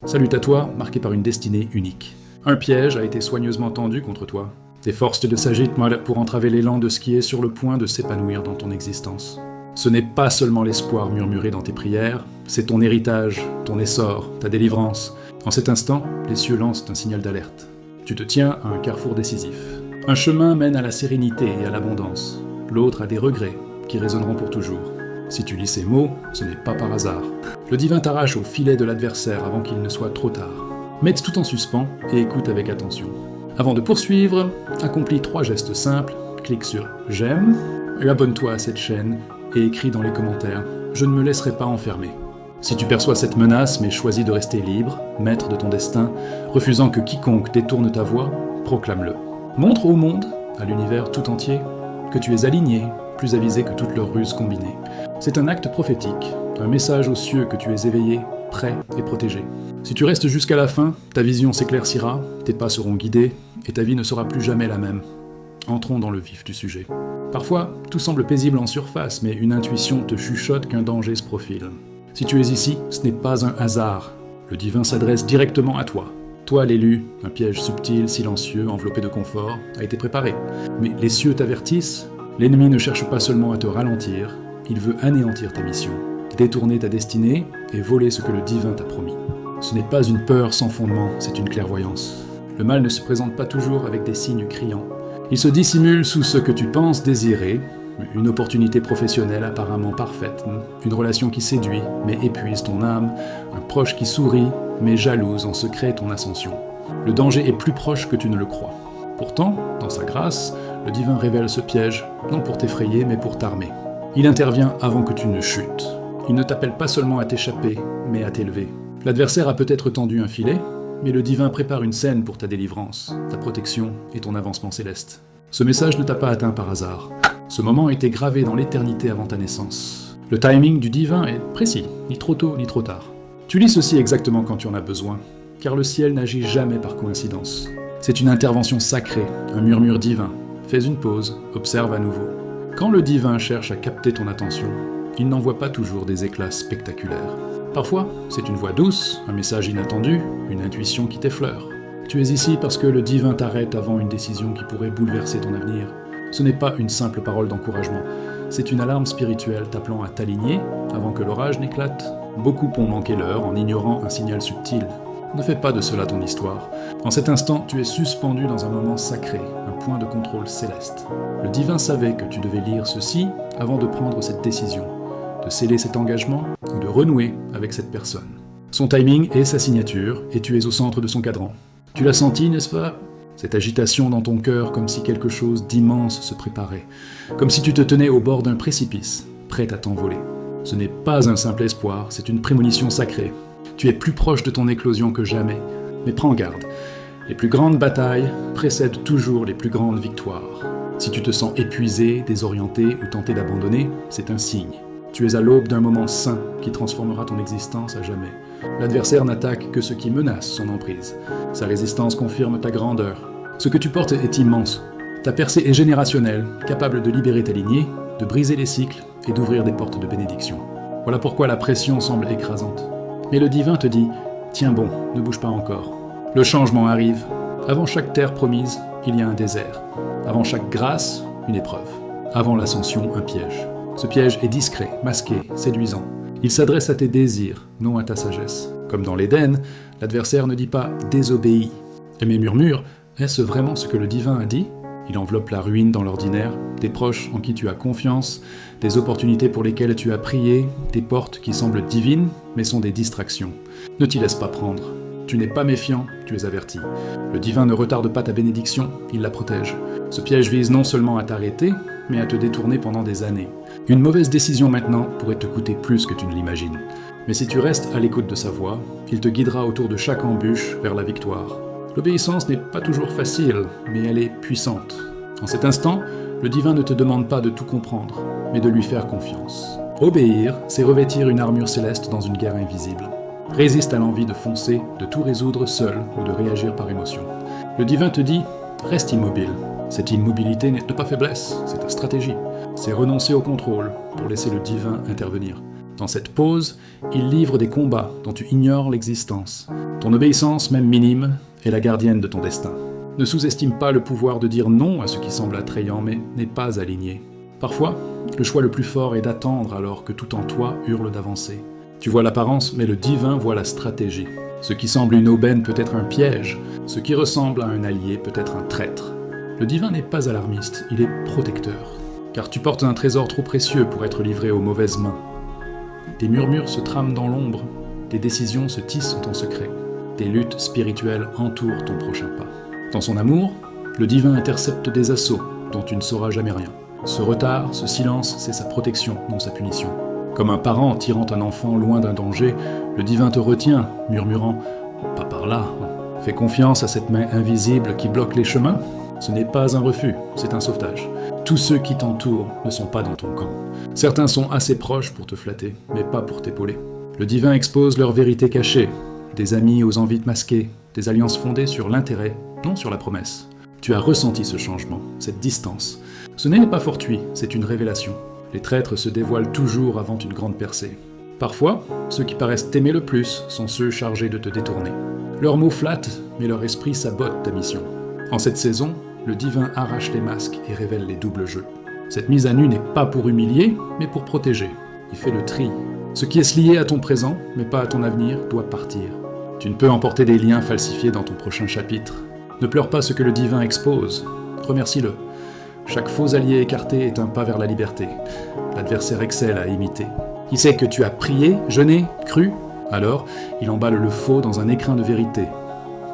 Salute à toi, marqué par une destinée unique. Un piège a été soigneusement tendu contre toi. Tes forces de s'agitent pour entraver l'élan de ce qui est sur le point de s'épanouir dans ton existence. Ce n'est pas seulement l'espoir murmuré dans tes prières, c'est ton héritage, ton essor, ta délivrance. En cet instant, les cieux lancent un signal d'alerte. Tu te tiens à un carrefour décisif. Un chemin mène à la sérénité et à l'abondance. L'autre a des regrets, qui résonneront pour toujours. Si tu lis ces mots, ce n'est pas par hasard. Le divin t'arrache au filet de l'adversaire avant qu'il ne soit trop tard. Mets tout en suspens et écoute avec attention. Avant de poursuivre, accomplis 3 gestes simples, clique sur « J'aime », abonne-toi à cette chaîne et écris dans les commentaires « Je ne me laisserai pas enfermer ». Si tu perçois cette menace mais choisis de rester libre, maître de ton destin, refusant que quiconque détourne ta voix, proclame-le. Montre au monde, à l'univers tout entier, que tu es aligné, plus avisé que toutes leurs ruses combinées. C'est un acte prophétique, un message aux cieux que tu es éveillé, prêt et protégé. Si tu restes jusqu'à la fin, ta vision s'éclaircira, tes pas seront guidés, et ta vie ne sera plus jamais la même. Entrons dans le vif du sujet. Parfois, tout semble paisible en surface, mais une intuition te chuchote qu'un danger se profile. Si tu es ici, ce n'est pas un hasard. Le divin s'adresse directement à toi. Toi, l'élu, un piège subtil, silencieux, enveloppé de confort, a été préparé. Mais les cieux t'avertissent, l'ennemi ne cherche pas seulement à te ralentir, il veut anéantir ta mission, détourner ta destinée et voler ce que le divin t'a promis. Ce n'est pas une peur sans fondement, c'est une clairvoyance. Le mal ne se présente pas toujours avec des signes criants. Il se dissimule sous ce que tu penses désirer, une opportunité professionnelle apparemment parfaite, une relation qui séduit mais épuise ton âme, un proche qui sourit mais jalouse en secret ton ascension. Le danger est plus proche que tu ne le crois. Pourtant, dans sa grâce, le divin révèle ce piège, non pour t'effrayer mais pour t'armer. Il intervient avant que tu ne chutes. Il ne t'appelle pas seulement à t'échapper, mais à t'élever. L'adversaire a peut-être tendu un filet, mais le divin prépare une scène pour ta délivrance, ta protection et ton avancement céleste. Ce message ne t'a pas atteint par hasard. Ce moment a été gravé dans l'éternité avant ta naissance. Le timing du divin est précis, ni trop tôt ni trop tard. Tu lis ceci exactement quand tu en as besoin, car le ciel n'agit jamais par coïncidence. C'est une intervention sacrée, un murmure divin. Fais une pause, observe à nouveau. Quand le divin cherche à capter ton attention, il n'envoie pas toujours des éclats spectaculaires. Parfois, c'est une voix douce, un message inattendu, une intuition qui t'effleure. Tu es ici parce que le divin t'arrête avant une décision qui pourrait bouleverser ton avenir. Ce n'est pas une simple parole d'encouragement, c'est une alarme spirituelle t'appelant à t'aligner avant que l'orage n'éclate. Beaucoup ont manqué l'heure en ignorant un signal subtil. Ne fais pas de cela ton histoire. En cet instant, tu es suspendu dans un moment sacré, un point de contrôle céleste. Le divin savait que tu devais lire ceci avant de prendre cette décision, de sceller cet engagement ou de renouer avec cette personne. Son timing est sa signature et tu es au centre de son cadran. Tu l'as senti, n'est-ce pas ? Cette agitation dans ton cœur comme si quelque chose d'immense se préparait, comme si tu te tenais au bord d'un précipice, prêt à t'envoler. Ce n'est pas un simple espoir, c'est une prémonition sacrée. Tu es plus proche de ton éclosion que jamais, mais prends garde. Les plus grandes batailles précèdent toujours les plus grandes victoires. Si tu te sens épuisé, désorienté ou tenté d'abandonner, c'est un signe. Tu es à l'aube d'un moment saint qui transformera ton existence à jamais. L'adversaire n'attaque que ce qui menace son emprise. Sa résistance confirme ta grandeur. Ce que tu portes est immense. Ta percée est générationnelle, capable de libérer ta lignée, de briser les cycles et d'ouvrir des portes de bénédiction. Voilà pourquoi la pression semble écrasante. Mais le divin te dit « Tiens bon, ne bouge pas encore ». Le changement arrive. Avant chaque terre promise, il y a un désert. Avant chaque grâce, une épreuve. Avant l'ascension, un piège. Ce piège est discret, masqué, séduisant. Il s'adresse à tes désirs, non à ta sagesse. Comme dans l'Éden, l'adversaire ne dit pas « désobéis ». Et mes murmures, est-ce vraiment ce que le divin a dit ? Il enveloppe la ruine dans l'ordinaire, des proches en qui tu as confiance, des opportunités pour lesquelles tu as prié, des portes qui semblent divines, mais sont des distractions. Ne t'y laisse pas prendre. Tu n'es pas méfiant, tu es averti. Le divin ne retarde pas ta bénédiction, il la protège. Ce piège vise non seulement à t'arrêter, mais à te détourner pendant des années. Une mauvaise décision maintenant pourrait te coûter plus que tu ne l'imagines. Mais si tu restes à l'écoute de sa voix, il te guidera autour de chaque embûche vers la victoire. L'obéissance n'est pas toujours facile, mais elle est puissante. En cet instant, le divin ne te demande pas de tout comprendre, mais de lui faire confiance. Obéir, c'est revêtir une armure céleste dans une guerre invisible. Résiste à l'envie de foncer, de tout résoudre seul ou de réagir par émotion. Le divin te dit « Reste immobile ». Cette immobilité n'est pas faiblesse, c'est ta stratégie. C'est renoncer au contrôle pour laisser le divin intervenir. Dans cette pause, il livre des combats dont tu ignores l'existence. Ton obéissance, même minime, est la gardienne de ton destin. Ne sous-estime pas le pouvoir de dire non à ce qui semble attrayant, mais n'est pas aligné. Parfois, le choix le plus fort est d'attendre alors que tout en toi hurle d'avancer. Tu vois l'apparence, mais le divin voit la stratégie. Ce qui semble une aubaine peut être un piège, ce qui ressemble à un allié peut être un traître. Le divin n'est pas alarmiste, il est protecteur. Car tu portes un trésor trop précieux pour être livré aux mauvaises mains. Des murmures se trament dans l'ombre, des décisions se tissent en secret. Des luttes spirituelles entourent ton prochain pas. Dans son amour, le divin intercepte des assauts dont tu ne sauras jamais rien. Ce retard, ce silence, c'est sa protection, non sa punition. Comme un parent tirant un enfant loin d'un danger, le divin te retient, murmurant « Pas par là ». Fais confiance à cette main invisible qui bloque les chemins. Ce n'est pas un refus, c'est un sauvetage. Tous ceux qui t'entourent ne sont pas dans ton camp. Certains sont assez proches pour te flatter, mais pas pour t'épauler. Le divin expose leur vérité cachée, des amis aux envies masquées, des alliances fondées sur l'intérêt, non sur la promesse. Tu as ressenti ce changement, cette distance. Ce n'est pas fortuit, c'est une révélation. Les traîtres se dévoilent toujours avant une grande percée. Parfois, ceux qui paraissent t'aimer le plus sont ceux chargés de te détourner. Leurs mots flattent, mais leur esprit sabote ta mission. En cette saison, le divin arrache les masques et révèle les doubles jeux. Cette mise à nu n'est pas pour humilier, mais pour protéger. Il fait le tri. Ce qui est lié à ton présent, mais pas à ton avenir, doit partir. Tu ne peux emporter des liens falsifiés dans ton prochain chapitre. Ne pleure pas ce que le divin expose. Remercie-le. Chaque faux allié écarté est un pas vers la liberté. L'adversaire excelle à imiter. Il sait que tu as prié, jeûné, cru. Alors, il emballe le faux dans un écrin de vérité.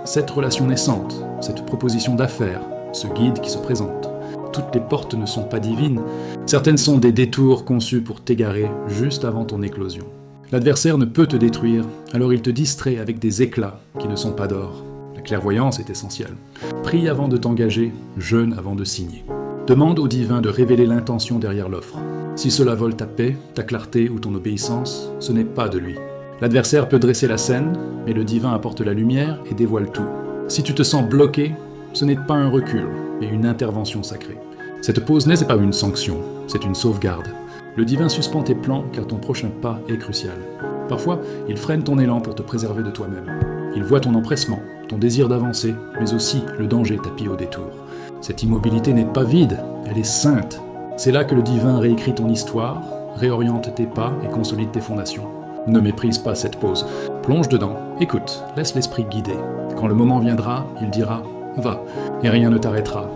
Cette relation naissante, cette proposition d'affaires, ce guide qui se présente. Toutes les portes ne sont pas divines. Certaines sont des détours conçus pour t'égarer juste avant ton éclosion. L'adversaire ne peut te détruire, alors il te distrait avec des éclats qui ne sont pas d'or. La clairvoyance est essentielle. Prie avant de t'engager, jeûne avant de signer. Demande au divin de révéler l'intention derrière l'offre. Si cela vole ta paix, ta clarté ou ton obéissance, ce n'est pas de lui. L'adversaire peut dresser la scène, mais le divin apporte la lumière et dévoile tout. Si tu te sens bloqué, ce n'est pas un recul, mais une intervention sacrée. Cette pause n'est pas une sanction, c'est une sauvegarde. Le divin suspend tes plans car ton prochain pas est crucial. Parfois, il freine ton élan pour te préserver de toi-même. Il voit ton empressement, ton désir d'avancer, mais aussi le danger tapis au détour. Cette immobilité n'est pas vide, elle est sainte. C'est là que le divin réécrit ton histoire, réoriente tes pas et consolide tes fondations. Ne méprise pas cette pause. Plonge dedans, écoute, laisse l'esprit guider. Quand le moment viendra, il dira « Va » et rien ne t'arrêtera.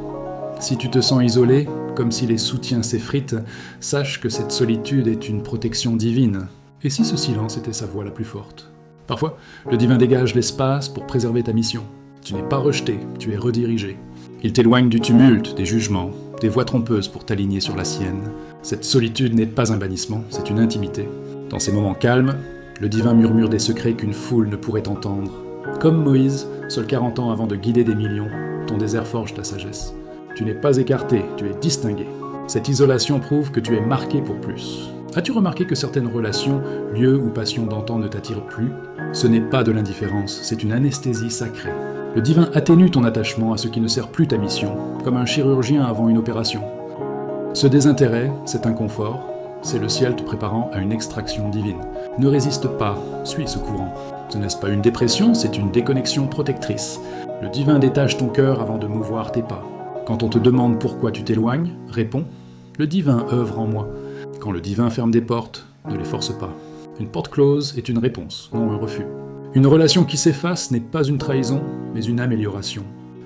Si tu te sens isolé, comme si les soutiens s'effritent, sache que cette solitude est une protection divine. Et si ce silence était sa voix la plus forte ? Parfois, le divin dégage l'espace pour préserver ta mission. Tu n'es pas rejeté, tu es redirigé. Il t'éloigne du tumulte, des jugements, des voix trompeuses pour t'aligner sur la sienne. Cette solitude n'est pas un bannissement, c'est une intimité. Dans ces moments calmes, le divin murmure des secrets qu'une foule ne pourrait entendre. Comme Moïse, seul 40 ans avant de guider des millions, ton désert forge ta sagesse. Tu n'es pas écarté, tu es distingué. Cette isolation prouve que tu es marqué pour plus. As-tu remarqué que certaines relations, lieux ou passions d'antan ne t'attirent plus ? Ce n'est pas de l'indifférence, c'est une anesthésie sacrée. Le divin atténue ton attachement à ce qui ne sert plus ta mission, comme un chirurgien avant une opération. Ce désintérêt, cet inconfort, c'est le ciel te préparant à une extraction divine. Ne résiste pas, suis ce courant. Ce n'est pas une dépression, c'est une déconnexion protectrice. Le divin détache ton cœur avant de mouvoir tes pas. Quand on te demande pourquoi tu t'éloignes, réponds « Le divin œuvre en moi ». Quand le divin ferme des portes, ne les force pas. Une porte close est une réponse, non un refus. Une relation qui s'efface n'est pas une trahison, mais une amélioration.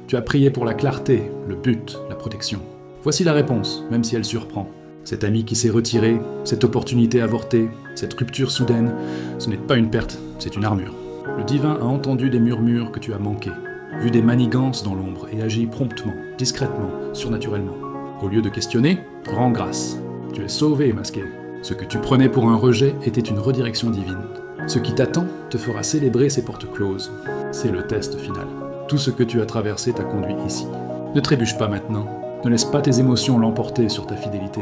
Tu as prié pour la clarté, le but, la protection. Voici la réponse, même si elle surprend. Cet ami qui s'est retiré, cette opportunité avortée, cette rupture soudaine, ce n'est pas une perte, c'est une armure. Le divin a entendu des murmures que tu as manqués, vu des manigances dans l'ombre et agit promptement, discrètement, surnaturellement. Au lieu de questionner, rends grâce. Tu es sauvé, masqué. Ce que tu prenais pour un rejet était une redirection divine. Ce qui t'attend te fera célébrer ces portes closes. C'est le test final. Tout ce que tu as traversé t'a conduit ici. Ne trébuche pas maintenant. Ne laisse pas tes émotions l'emporter sur ta fidélité.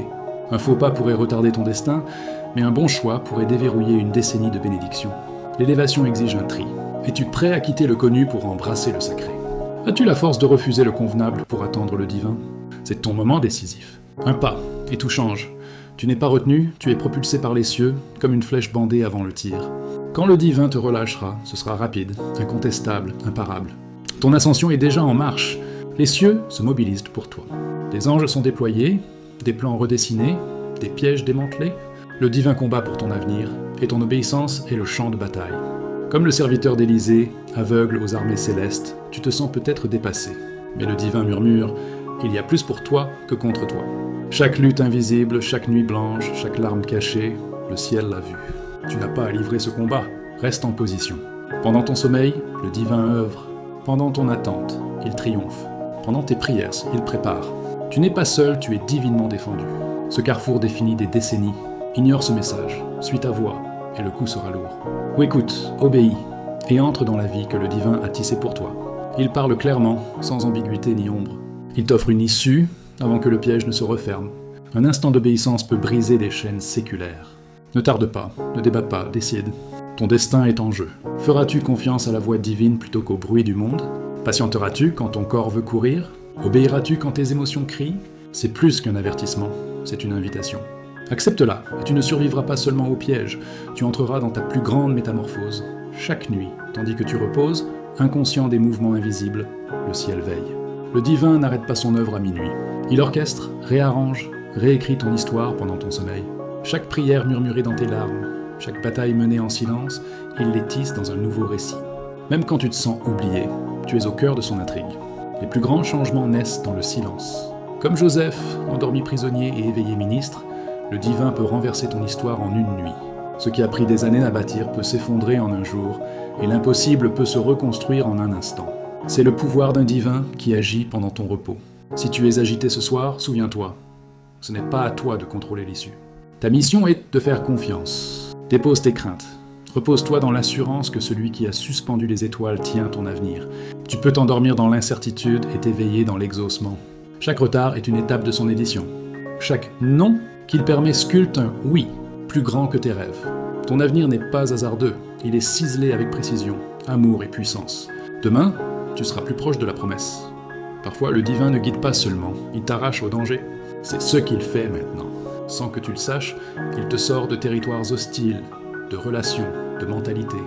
Un faux pas pourrait retarder ton destin, mais un bon choix pourrait déverrouiller une décennie de bénédictions. L'élévation exige un tri. Es-tu prêt à quitter le connu pour embrasser le sacré ? As-tu la force de refuser le convenable pour attendre le divin ? C'est ton moment décisif. Un pas, et tout change. Tu n'es pas retenu, tu es propulsé par les cieux, comme une flèche bandée avant le tir. Quand le divin te relâchera, ce sera rapide, incontestable, imparable. Ton ascension est déjà en marche. Les cieux se mobilisent pour toi. Des anges sont déployés, des plans redessinés, des pièges démantelés. Le divin combat pour ton avenir, et ton obéissance est le champ de bataille. Comme le serviteur d'Élysée, aveugle aux armées célestes, tu te sens peut-être dépassé. Mais le divin murmure, il y a plus pour toi que contre toi. Chaque lutte invisible, chaque nuit blanche, chaque larme cachée, le ciel l'a vue. Tu n'as pas à livrer ce combat, reste en position. Pendant ton sommeil, le divin œuvre. Pendant ton attente, il triomphe. Pendant tes prières, il prépare. Tu n'es pas seul, tu es divinement défendu. Ce carrefour définit des décennies. Ignore ce message, suis ta voix, et le coup sera lourd. Ou écoute, obéis, et entre dans la vie que le divin a tissée pour toi. Il parle clairement, sans ambiguïté ni ombre. Il t'offre une issue avant que le piège ne se referme. Un instant d'obéissance peut briser des chaînes séculaires. Ne tarde pas, ne débat pas, décide. Ton destin est en jeu. Feras-tu confiance à la voix divine plutôt qu'au bruit du monde? Patienteras-tu quand ton corps veut courir? Obéiras-tu quand tes émotions crient? C'est plus qu'un avertissement, c'est une invitation. Accepte-la, et tu ne survivras pas seulement au piège, tu entreras dans ta plus grande métamorphose. Chaque nuit, tandis que tu reposes, inconscient des mouvements invisibles, le ciel veille. Le divin n'arrête pas son œuvre à minuit. Il orchestre, réarrange, réécrit ton histoire pendant ton sommeil. Chaque prière murmurée dans tes larmes, chaque bataille menée en silence, il les tisse dans un nouveau récit. Même quand tu te sens oublié, tu es au cœur de son intrigue. Les plus grands changements naissent dans le silence. Comme Joseph, endormi prisonnier et éveillé ministre, le divin peut renverser ton histoire en une nuit. Ce qui a pris des années à bâtir peut s'effondrer en un jour, et l'impossible peut se reconstruire en un instant. C'est le pouvoir d'un divin qui agit pendant ton repos. Si tu es agité ce soir, souviens-toi, ce n'est pas à toi de contrôler l'issue. Ta mission est de faire confiance. Dépose tes craintes. Repose-toi dans l'assurance que celui qui a suspendu les étoiles tient ton avenir. Tu peux t'endormir dans l'incertitude et t'éveiller dans l'exaucement. Chaque retard est une étape de son édition. Chaque non qu'il permet sculpte un oui, plus grand que tes rêves. Ton avenir n'est pas hasardeux, il est ciselé avec précision, amour et puissance. Demain, tu seras plus proche de la promesse. Parfois, le divin ne guide pas seulement, il t'arrache au danger. C'est ce qu'il fait maintenant. Sans que tu le saches, il te sort de territoires hostiles, de relations, de mentalités,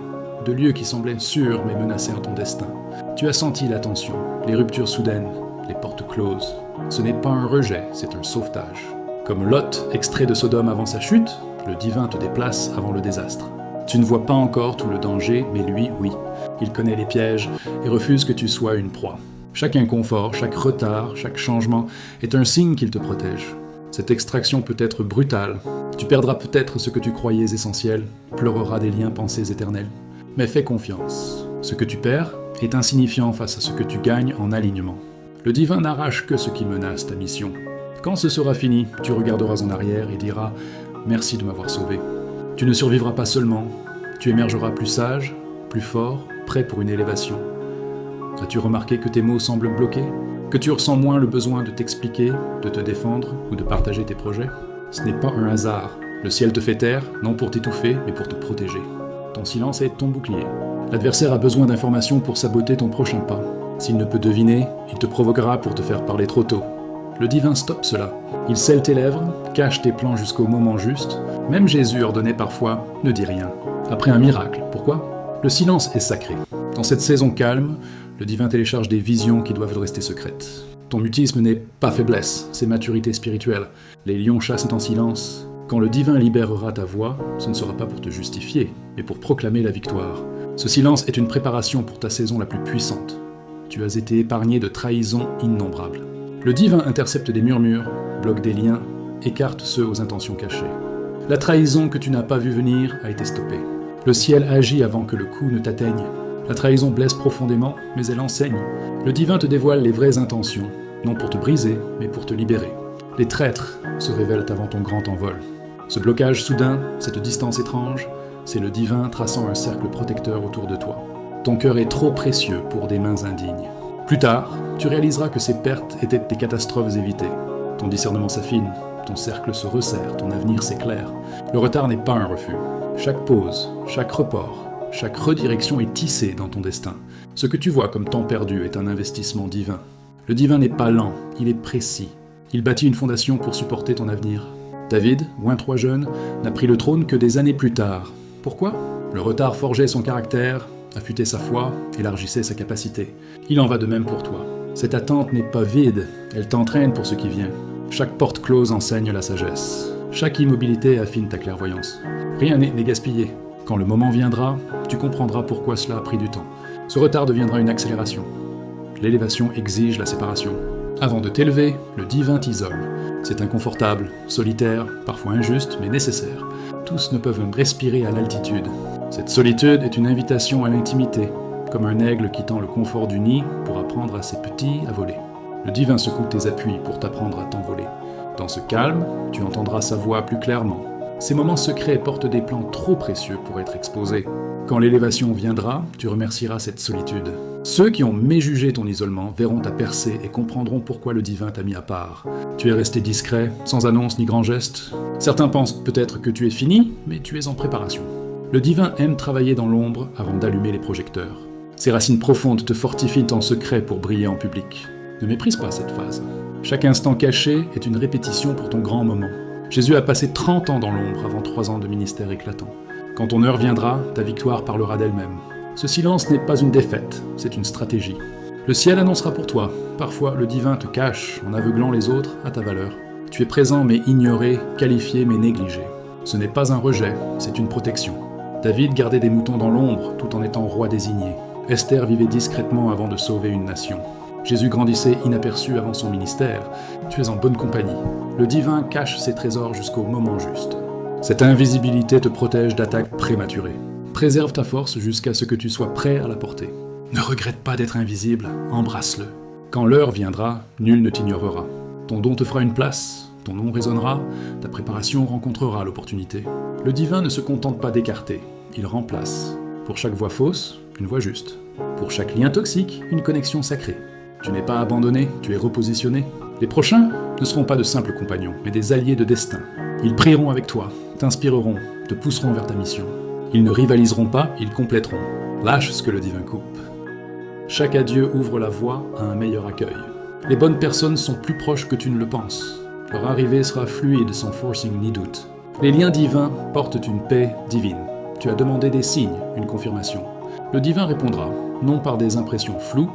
de lieux qui semblaient sûrs mais menacés en ton destin. Tu as senti la tension, les ruptures soudaines, les portes closes. Ce n'est pas un rejet, c'est un sauvetage. Comme Lot, extrait de Sodome avant sa chute, le divin te déplace avant le désastre. Tu ne vois pas encore tout le danger, mais lui, oui. Il connaît les pièges et refuse que tu sois une proie. Chaque inconfort, chaque retard, chaque changement est un signe qu'il te protège. Cette extraction peut être brutale. Tu perdras peut-être ce que tu croyais essentiel, pleureras des liens pensés éternels. Mais fais confiance. Ce que tu perds est insignifiant face à ce que tu gagnes en alignement. Le divin n'arrache que ce qui menace ta mission. Quand ce sera fini, tu regarderas en arrière et diras « Merci de m'avoir sauvé ». Tu ne survivras pas seulement, tu émergeras plus sage, plus fort, prêt pour une élévation. As-tu remarqué que tes mots semblent bloqués? Que tu ressens moins le besoin de t'expliquer, de te défendre ou de partager tes projets? Ce n'est pas un hasard. Le ciel te fait taire, non pour t'étouffer, mais pour te protéger. Ton silence est ton bouclier. L'adversaire a besoin d'informations pour saboter ton prochain pas. S'il ne peut deviner, il te provoquera pour te faire parler trop tôt. Le divin stoppe cela. Il scelle tes lèvres, cache tes plans jusqu'au moment juste. Même Jésus ordonnait parfois « ne dis rien ». Après un miracle. Pourquoi? Le silence est sacré. Dans cette saison calme, le divin télécharge des visions qui doivent rester secrètes. Ton mutisme n'est pas faiblesse, c'est maturité spirituelle. Les lions chassent en silence. Quand le divin libérera ta voix, ce ne sera pas pour te justifier, mais pour proclamer la victoire. Ce silence est une préparation pour ta saison la plus puissante. Tu as été épargné de trahisons innombrables. Le divin intercepte des murmures, bloque des liens, écarte ceux aux intentions cachées. La trahison que tu n'as pas vue venir a été stoppée. Le ciel agit avant que le coup ne t'atteigne. La trahison blesse profondément, mais elle enseigne. Le divin te dévoile les vraies intentions, non pour te briser, mais pour te libérer. Les traîtres se révèlent avant ton grand envol. Ce blocage soudain, cette distance étrange, c'est le divin traçant un cercle protecteur autour de toi. Ton cœur est trop précieux pour des mains indignes. Plus tard, tu réaliseras que ces pertes étaient des catastrophes évitées. Ton discernement s'affine, ton cercle se resserre, ton avenir s'éclaire. Le retard n'est pas un refus. Chaque pause, chaque report, chaque redirection est tissée dans ton destin. Ce que tu vois comme temps perdu est un investissement divin. Le divin n'est pas lent, il est précis. Il bâtit une fondation pour supporter ton avenir. David, loin trop jeune, n'a pris le trône que des années plus tard. Pourquoi ? Le retard forgeait son caractère, affûtait sa foi, élargissait sa capacité. Il en va de même pour toi. Cette attente n'est pas vide, elle t'entraîne pour ce qui vient. Chaque porte close enseigne la sagesse. Chaque immobilité affine ta clairvoyance. Rien n'est gaspillé. Quand le moment viendra, tu comprendras pourquoi cela a pris du temps. Ce retard deviendra une accélération. L'élévation exige la séparation. Avant de t'élever, le divin t'isole. C'est inconfortable, solitaire, parfois injuste, mais nécessaire. Tous ne peuvent respirer à l'altitude. Cette solitude est une invitation à l'intimité, comme un aigle quittant le confort du nid pour apprendre à ses petits à voler. Le divin secoue tes appuis pour t'apprendre à t'envoler. Dans ce calme, tu entendras sa voix plus clairement. Ces moments secrets portent des plans trop précieux pour être exposés. Quand l'élévation viendra, tu remercieras cette solitude. Ceux qui ont méjugé ton isolement verront ta percée et comprendront pourquoi le divin t'a mis à part. Tu es resté discret, sans annonce ni grand geste. Certains pensent peut-être que tu es fini, mais tu es en préparation. Le divin aime travailler dans l'ombre avant d'allumer les projecteurs. Ses racines profondes te fortifient en secret pour briller en public. Ne méprise pas cette phase. Chaque instant caché est une répétition pour ton grand moment. Jésus a passé 30 ans dans l'ombre avant 3 ans de ministère éclatant. Quand ton heure viendra, ta victoire parlera d'elle-même. Ce silence n'est pas une défaite, c'est une stratégie. Le ciel annoncera pour toi. Parfois, le divin te cache en aveuglant les autres à ta valeur. Tu es présent mais ignoré, qualifié mais négligé. Ce n'est pas un rejet, c'est une protection. David gardait des moutons dans l'ombre tout en étant roi désigné. Esther vivait discrètement avant de sauver une nation. Jésus grandissait inaperçu avant son ministère. Tu es en bonne compagnie. Le divin cache ses trésors jusqu'au moment juste. Cette invisibilité te protège d'attaques prématurées. Préserve ta force jusqu'à ce que tu sois prêt à la porter. Ne regrette pas d'être invisible, embrasse-le. Quand l'heure viendra, nul ne t'ignorera. Ton don te fera une place, ton nom résonnera, ta préparation rencontrera l'opportunité. Le divin ne se contente pas d'écarter, il remplace. Pour chaque voix fausse, une voix juste. Pour chaque lien toxique, une connexion sacrée. Tu n'es pas abandonné, tu es repositionné. Les prochains ne seront pas de simples compagnons, mais des alliés de destin. Ils prieront avec toi, t'inspireront, te pousseront vers ta mission. Ils ne rivaliseront pas, ils compléteront. Lâche ce que le divin coupe. Chaque adieu ouvre la voie à un meilleur accueil. Les bonnes personnes sont plus proches que tu ne le penses. Leur arrivée sera fluide, sans forcing ni doute. Les liens divins portent une paix divine. Tu as demandé des signes, une confirmation. Le divin répondra, non par des impressions floues,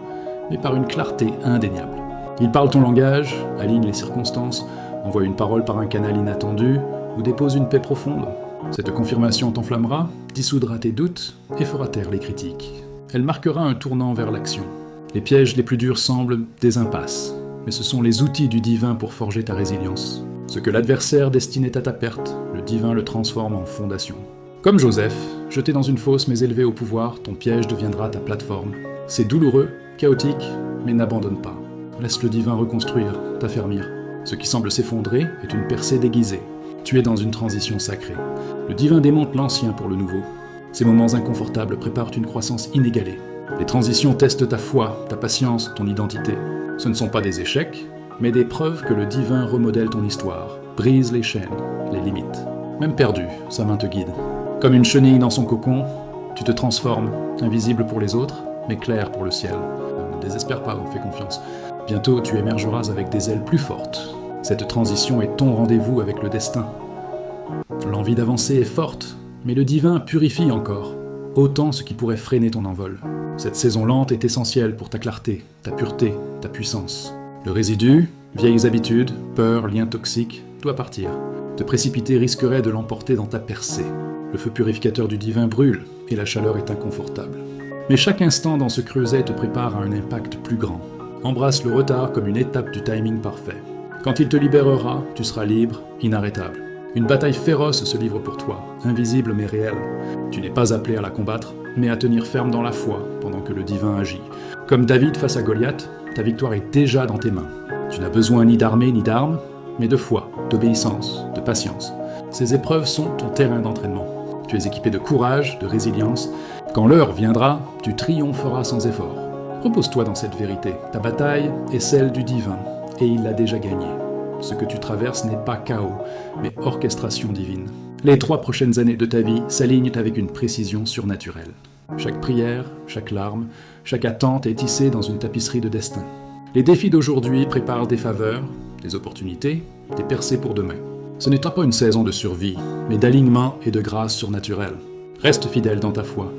mais par une clarté indéniable. Il parle ton langage, aligne les circonstances, envoie une parole par un canal inattendu, ou dépose une paix profonde. Cette confirmation t'enflammera, dissoudra tes doutes et fera taire les critiques. Elle marquera un tournant vers l'action. Les pièges les plus durs semblent des impasses, mais ce sont les outils du divin pour forger ta résilience. Ce que l'adversaire destinait à ta perte, le divin le transforme en fondation. Comme Joseph, jeté dans une fosse mais élevé au pouvoir, ton piège deviendra ta plateforme. C'est douloureux, chaotique, mais n'abandonne pas. Laisse le divin reconstruire, t'affermir. Ce qui semble s'effondrer est une percée déguisée. Tu es dans une transition sacrée. Le divin démonte l'ancien pour le nouveau. Ces moments inconfortables préparent une croissance inégalée. Les transitions testent ta foi, ta patience, ton identité. Ce ne sont pas des échecs, mais des preuves que le divin remodèle ton histoire, brise les chaînes, les limites. Même perdu, sa main te guide. Comme une chenille dans son cocon, tu te transformes, invisible pour les autres, mais clair pour le ciel. Ne désespère pas, fais confiance. Bientôt, tu émergeras avec des ailes plus fortes. Cette transition est ton rendez-vous avec le destin. L'envie d'avancer est forte, mais le divin purifie encore, autant ce qui pourrait freiner ton envol. Cette saison lente est essentielle pour ta clarté, ta pureté, ta puissance. Le résidu, vieilles habitudes, peurs, liens toxiques, doit partir. Te précipiter risquerait de l'emporter dans ta percée. Le feu purificateur du divin brûle, et la chaleur est inconfortable. Mais chaque instant dans ce creuset te prépare à un impact plus grand. Embrasse le retard comme une étape du timing parfait. Quand il te libérera, tu seras libre, inarrêtable. Une bataille féroce se livre pour toi, invisible mais réelle. Tu n'es pas appelé à la combattre, mais à tenir ferme dans la foi pendant que le divin agit. Comme David face à Goliath, ta victoire est déjà dans tes mains. Tu n'as besoin ni d'armée ni d'armes, mais de foi, d'obéissance, de patience. Ces épreuves sont ton terrain d'entraînement. Tu es équipé de courage, de résilience. Quand l'heure viendra, tu triompheras sans effort. Repose-toi dans cette vérité. Ta bataille est celle du divin, et il l'a déjà gagnée. Ce que tu traverses n'est pas chaos, mais orchestration divine. Les 3 prochaines années de ta vie s'alignent avec une précision surnaturelle. Chaque prière, chaque larme, chaque attente est tissée dans une tapisserie de destin. Les défis d'aujourd'hui préparent des faveurs, des opportunités, des percées pour demain. Ce n'est pas une saison de survie, mais d'alignement et de grâce surnaturelle. Reste fidèle dans ta foi.